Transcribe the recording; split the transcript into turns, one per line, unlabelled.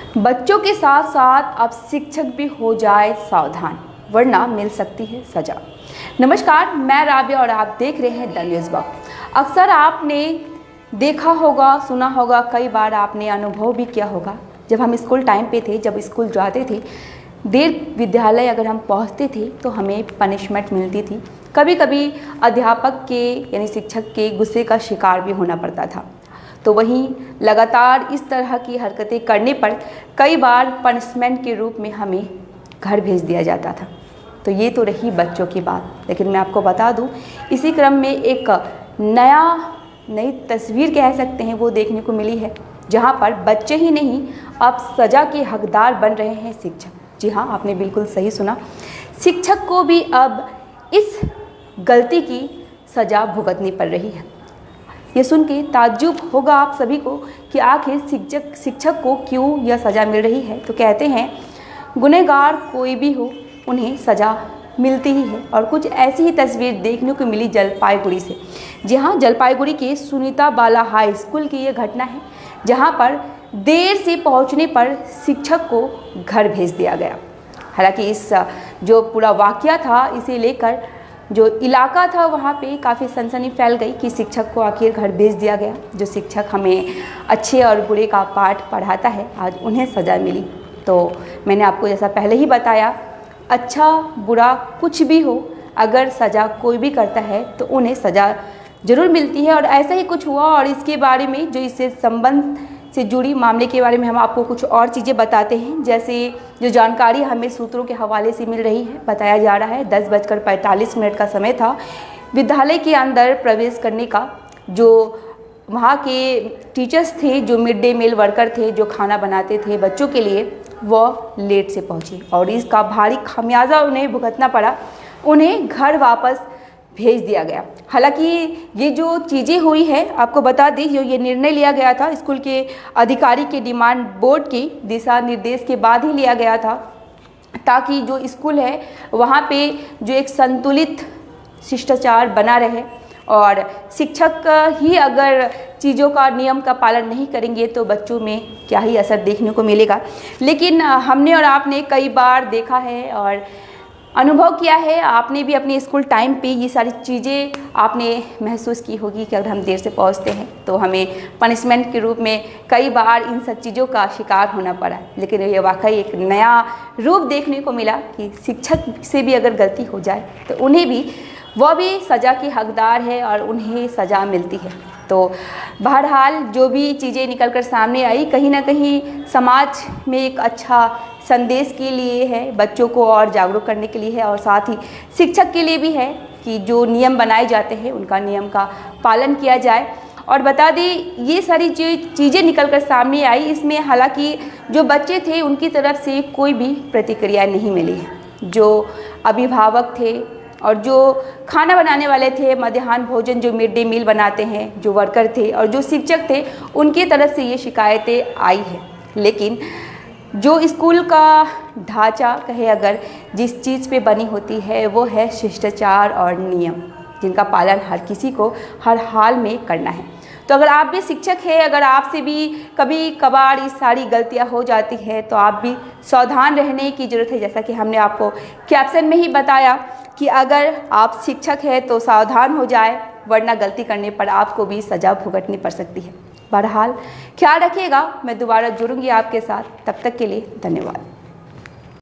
बच्चों के साथ साथ अब शिक्षक भी हो जाए सावधान, वरना मिल सकती है सजा। नमस्कार, मैं राबिया और आप देख रहे हैं द न्यूज़ बॉक्स। अक्सर आपने देखा होगा, सुना होगा, कई बार आपने अनुभव भी किया होगा। जब हम स्कूल टाइम पे थे, जब स्कूल जाते थे, देर विद्यालय अगर हम पहुंचते थे तो हमें पनिशमेंट मिलती थी। कभी कभी अध्यापक के यानी शिक्षक के गुस्से का शिकार भी होना पड़ता था। तो वहीं लगातार इस तरह की हरकतें करने पर कई बार पनिशमेंट के रूप में हमें घर भेज दिया जाता था। तो ये तो रही बच्चों की बात, लेकिन मैं आपको बता दूं, इसी क्रम में एक नई तस्वीर कह सकते हैं वो देखने को मिली है, जहां पर बच्चे ही नहीं अब सज़ा के हकदार बन रहे हैं शिक्षक। जी हाँ, आपने बिल्कुल सही सुना, शिक्षक को भी अब इस गलती की सज़ा भुगतनी पड़ रही है। ये सुन के ताज्जुब होगा आप सभी को कि आखिर शिक्षक को क्यों यह सज़ा मिल रही है। तो कहते हैं गुनहगार कोई भी हो, उन्हें सज़ा मिलती ही है। और कुछ ऐसी ही तस्वीर देखने को मिली जलपाईगुड़ी से। जी हाँ, जलपाईगुड़ी के सुनीता बाला हाई स्कूल की ये घटना है, जहाँ पर देर से पहुँचने पर शिक्षक को घर भेज दिया गया। हालांकि इस जो पूरा वाकया था, इसे लेकर जो इलाका था वहाँ पे काफ़ी सनसनी फैल गई कि शिक्षक को आखिर घर भेज दिया गया। जो शिक्षक हमें अच्छे और बुरे का पाठ पढ़ाता है, आज उन्हें सज़ा मिली। तो मैंने आपको जैसा पहले ही बताया, अच्छा बुरा कुछ भी हो, अगर सज़ा कोई भी करता है तो उन्हें सज़ा ज़रूर मिलती है। और ऐसा ही कुछ हुआ, और इसके बारे में जो इससे संबंध से जुड़ी मामले के बारे में हम आपको कुछ और चीज़ें बताते हैं। जैसे जो जानकारी हमें सूत्रों के हवाले से मिल रही है, बताया जा रहा है 10:45 का समय था विद्यालय के अंदर प्रवेश करने का। जो वहाँ के टीचर्स थे, जो मिड डे मील वर्कर थे, जो खाना बनाते थे बच्चों के लिए, वह लेट से पहुँचे और इसका भारी खामियाजा उन्हें भुगतना पड़ा। उन्हें घर वापस भेज दिया गया। हालांकि ये जो चीज़ें हुई है, आपको बता दें, जो ये निर्णय लिया गया था स्कूल के अधिकारी के डिमांड बोर्ड के दिशा निर्देश के बाद ही लिया गया था, ताकि जो स्कूल है वहाँ पे जो एक संतुलित शिष्टाचार बना रहे। और शिक्षक ही अगर चीज़ों का नियम का पालन नहीं करेंगे तो बच्चों में क्या ही असर देखने को मिलेगा। लेकिन हमने और आपने कई बार देखा है और अनुभव किया है, आपने भी अपने स्कूल टाइम पे ये सारी चीज़ें आपने महसूस की होगी कि अगर हम देर से पहुंचते हैं तो हमें पनिशमेंट के रूप में कई बार इन सब चीज़ों का शिकार होना पड़ा। लेकिन ये वाकई एक नया रूप देखने को मिला कि शिक्षक से भी अगर गलती हो जाए तो उन्हें भी, वह भी सज़ा के हकदार है और उन्हें सज़ा मिलती है। तो बहरहाल जो भी चीज़ें निकल कर सामने आई, कहीं ना कहीं समाज में एक अच्छा संदेश के लिए है, बच्चों को और जागरूक करने के लिए है, और साथ ही शिक्षक के लिए भी है कि जो नियम बनाए जाते हैं उनका नियम का पालन किया जाए। और बता दें, ये सारी जो चीज़ें निकल कर सामने आई, इसमें हालांकि जो बच्चे थे उनकी तरफ से कोई भी प्रतिक्रिया नहीं मिली है। जो अभिभावक थे और जो खाना बनाने वाले थे, मध्याह्न भोजन जो मिड डे मील बनाते हैं, जो वर्कर थे और जो शिक्षक थे, उनकी तरफ से ये शिकायतें आई है। लेकिन जो स्कूल का ढांचा कहे अगर जिस चीज़ पे बनी होती है वो है शिष्टाचार और नियम, जिनका पालन हर किसी को हर हाल में करना है। तो अगर आप भी शिक्षक हैं, अगर आपसे भी कभी कभार ये सारी गलतियां हो जाती है तो आप भी सावधान रहने की ज़रूरत है। जैसा कि हमने आपको कैप्शन में ही बताया कि अगर आप शिक्षक हैं तो सावधान हो जाए, वरना गलती करने पर आपको भी सज़ा भुगतनी पड़ सकती है। बहरहाल ख्याल रखिएगा, मैं दोबारा जुड़ूंगी आपके साथ, तब तक के लिए धन्यवाद।